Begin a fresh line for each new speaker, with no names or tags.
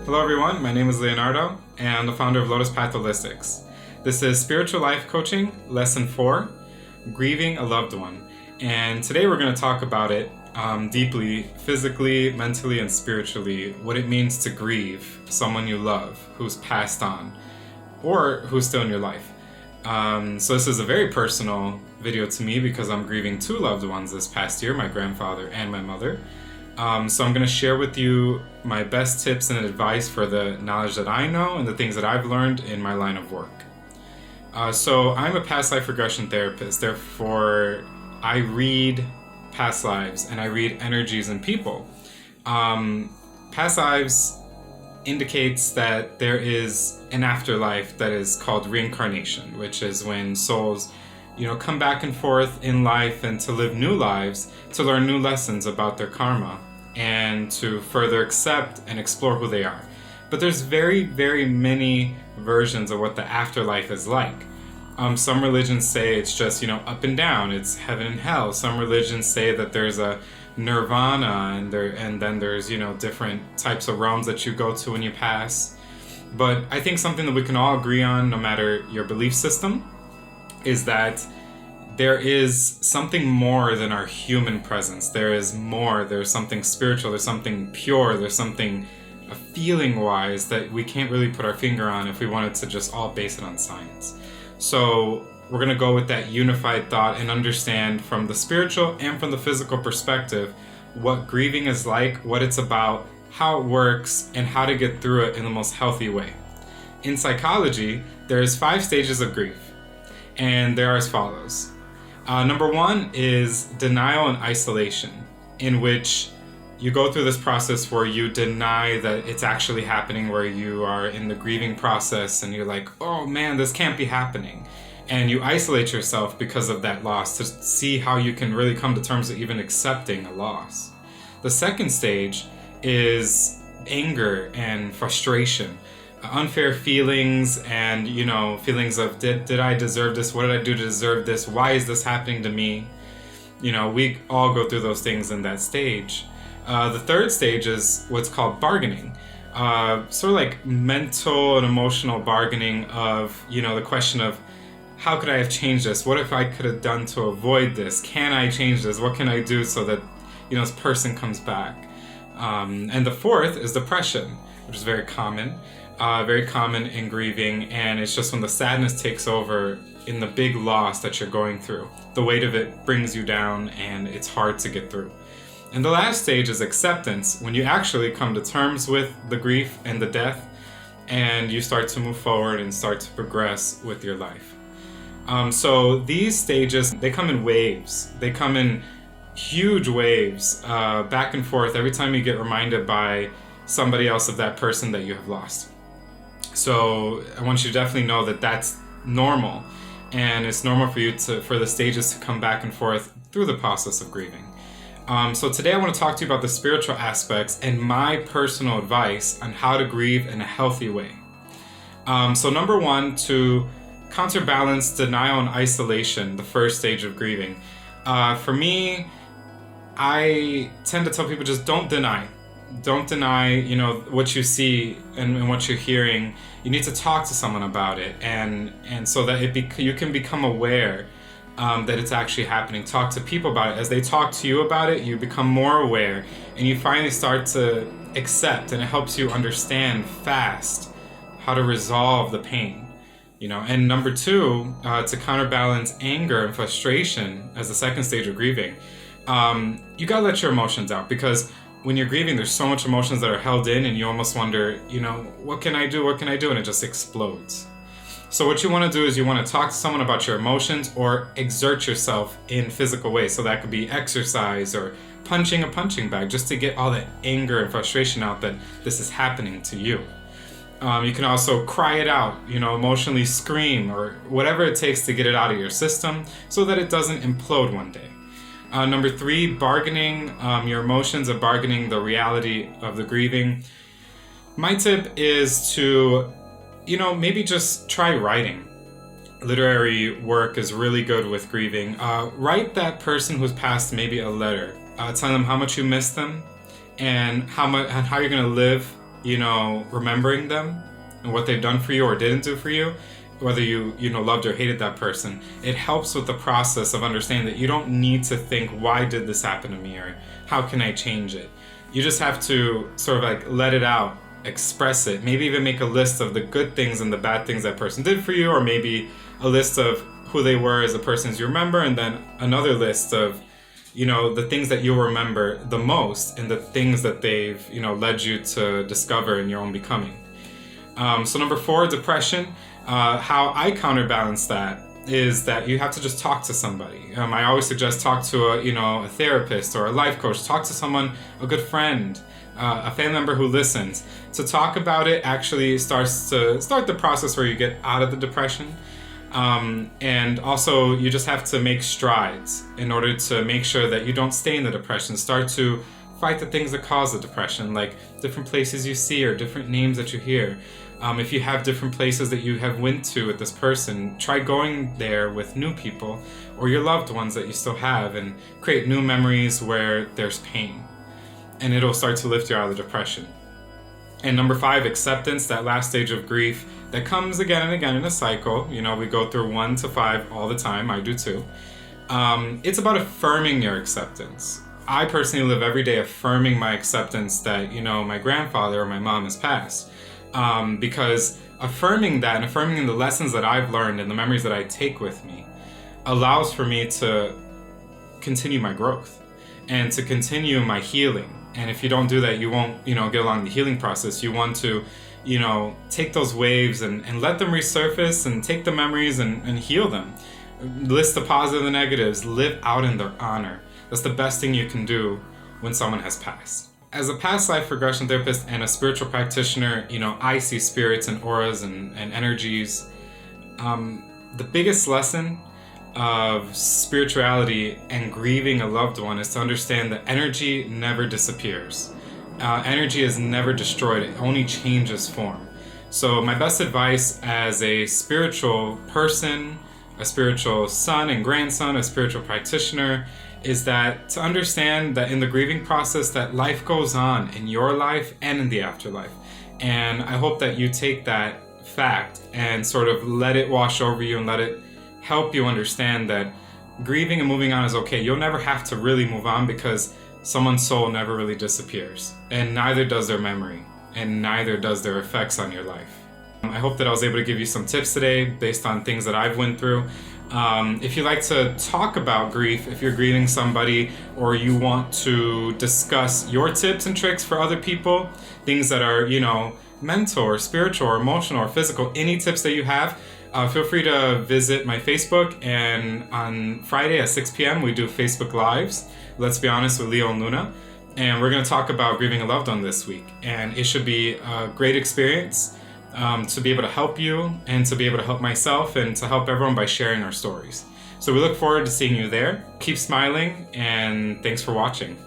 Hello everyone, my name is Leonardo, and I'm the founder of Lotus Holistics. This is Spiritual Life Coaching, Lesson 4, Grieving a Loved One. And today we're going to talk about it deeply, physically, mentally, and spiritually, what it means to grieve someone you love who's passed on, or who's still in your life. So this is a very personal video to me because I'm grieving two loved ones this past year, my grandfather and my mother. So I'm going to share with you my best tips and advice for the knowledge that I know and the things that I've learned in my line of work. So I'm a past life regression therapist, therefore I read past lives and I read energies in people. Past lives indicates that there is an afterlife that is called reincarnation, which is when souls come back and forth in life and to live new lives, to learn new lessons about their karma and to further accept and explore who they are. But there's very, very many versions of what the afterlife is like. Some religions say it's just, up and down, it's heaven and hell. Some religions say that there's a nirvana and then there's, different types of realms that you go to when you pass. But I think something that we can all agree on, no matter your belief system, is that there is something more than our human presence. There is more. There's something spiritual. There's something pure. There's something feeling-wise that we can't really put our finger on if we wanted to just all base it on science. So we're going to go with that unified thought and understand from the spiritual and from the physical perspective what grieving is like, what it's about, how it works, and how to get through it in the most healthy way. In psychology, there's 5 stages of grief, and they're as follows. Number 1 is denial and isolation, in which you go through this process where you deny that it's actually happening, where you are in the grieving process and you're like, oh man, this can't be happening. And you isolate yourself because of that loss to see how you can really come to terms with even accepting a loss. The second stage is anger and frustration. Unfair feelings and feelings of did I deserve this? What did I do to deserve this? Why is this happening to me? We all go through those things in that stage. The third stage is what's called bargaining, sort of like mental and emotional bargaining of the question of how could I have changed this? What if I could have done to avoid this? Can I change this? What can I do so that this person comes back? And the fourth is depression, which is very common in grieving, and it's just when the sadness takes over in the big loss that you're going through. The weight of it brings you down and it's hard to get through. And the last stage is acceptance, when you actually come to terms with the grief and the death and you start to move forward and start to progress with your life. So these stages, they come in waves. They come in huge waves, back and forth every time you get reminded by somebody else of that person that you have lost. So I want you to definitely know that that's normal, and it's normal for the stages to come back and forth through the process of grieving. So today I want to talk to you about the spiritual aspects and my personal advice on how to grieve in a healthy way. So number 1, to counterbalance denial and isolation, the first stage of grieving. For me, I tend to tell people just don't deny. Don't deny, what you see and what you're hearing. You need to talk to someone about it, and so that you can become aware that it's actually happening. Talk to people about it. As they talk to you about it, you become more aware, and you finally start to accept, and it helps you understand fast how to resolve the pain. And number 2, to counterbalance anger and frustration as the second stage of grieving, you gotta let your emotions out, because when you're grieving, there's so much emotions that are held in, and you almost wonder, what can I do? And it just explodes. So what you want to do is you want to talk to someone about your emotions or exert yourself in physical ways. So that could be exercise or punching a punching bag, just to get all that anger and frustration out that this is happening to you. You can also cry it out, emotionally scream, or whatever it takes to get it out of your system so that it doesn't implode one day. Number 3, bargaining your emotions and bargaining the reality of the grieving. My tip is to, maybe just try writing. Literary work is really good with grieving. Write that person who's passed maybe a letter, telling them how much you miss them and how you're going to live remembering them and what they've done for you or didn't do for you, whether you loved or hated that person, it helps with the process of understanding that you don't need to think, why did this happen to me, or how can I change it? You just have to sort of like let it out, express it, maybe even make a list of the good things and the bad things that person did for you, or maybe a list of who they were as a person as you remember, and then another list of the things that you'll remember the most and the things that they've led you to discover in your own becoming. So number 4, depression. How I counterbalance that is that you have to just talk to somebody. I always suggest talk to a therapist or a life coach. Talk to someone, a good friend, a family member who listens. To talk about it actually start the process where you get out of the depression. And also you just have to make strides in order to make sure that you don't stay in the depression. Start to fight the things that cause the depression, like different places you see or different names that you hear. If you have different places that you have went to with this person, try going there with new people or your loved ones that you still have, and create new memories where there's pain, and it'll start to lift you out of the depression. And number 5, acceptance, that last stage of grief that comes again and again in a cycle. We go through 1 to 5 all the time. I do too. It's about affirming your acceptance. I personally live every day affirming my acceptance that, my grandfather or my mom has passed. Because affirming that and affirming the lessons that I've learned and the memories that I take with me allows for me to continue my growth and to continue my healing. And if you don't do that, you won't, get along the healing process. You want to, take those waves and let them resurface and take the memories and heal them. List the positive and the negatives. Live out in their honor. That's the best thing you can do when someone has passed. As a past life regression therapist and a spiritual practitioner, I see spirits and auras and energies. The biggest lesson of spirituality and grieving a loved one is to understand that energy never disappears. Energy is never destroyed, it only changes form. So my best advice as a spiritual person, a spiritual son and grandson, a spiritual practitioner, is that to understand that in the grieving process that life goes on in your life and in the afterlife. And I hope that you take that fact and sort of let it wash over you and let it help you understand that grieving and moving on is okay. You'll never have to really move on because someone's soul never really disappears, and neither does their memory, and neither does their effects on your life. I hope that I was able to give you some tips today based on things that I've went through. If you like to talk about grief, if you're grieving somebody, or you want to discuss your tips and tricks for other people, things that are, mental or spiritual or emotional or physical, any tips that you have, feel free to visit my Facebook. And on Friday at 6 p.m. we do Facebook Lives, Let's Be Honest with Leo and Luna. And we're going to talk about grieving a loved one this week. And it should be a great experience to be able to help you and to be able to help myself and to help everyone by sharing our stories. So we look forward to seeing you there. Keep smiling, and thanks for watching.